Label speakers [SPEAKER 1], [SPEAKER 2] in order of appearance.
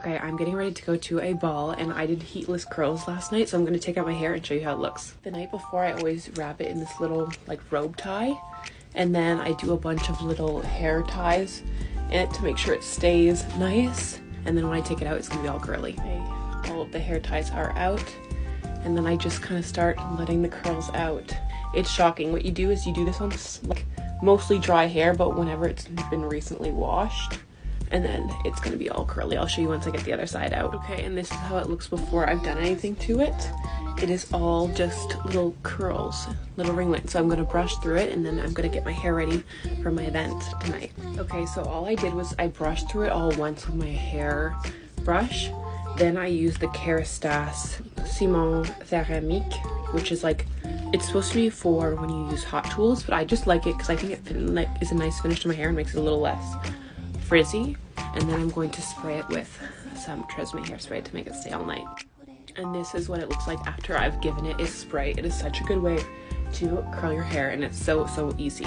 [SPEAKER 1] Okay, I'm getting ready to go to a ball and I did heatless curls last night, so I'm going to take out my hair and show you how it looks. The night before I always wrap it in this little like robe tie, and then I do a bunch of little hair ties in it to make sure it stays nice, and then when I take it out it's going to be all curly. Okay, all of the hair ties are out, and then I just kind of start letting the curls out. It's shocking. What you do is you do this on like mostly dry hair, but whenever it's been recently washed, and then it's going to be all curly. I'll show you once I get the other side out. Okay, and this is how it looks before I've done anything to it. It is all just little curls, little ringlets. So I'm going to brush through it, and then I'm going to get my hair ready for my event tonight. Okay, so all I did was I brushed through it all once with my hair brush. Then I used the Kerastase Ciment Ceramique, which is like, it's supposed to be for when you use hot tools, but I just like it because I think it is a nice finish to my hair and makes it a little less frizzy. And then I'm going to spray it with some Tresemme hairspray to make it stay all night. And this is what it looks like after I've given it a spray. It is such a good way to curl your hair, and it's so easy.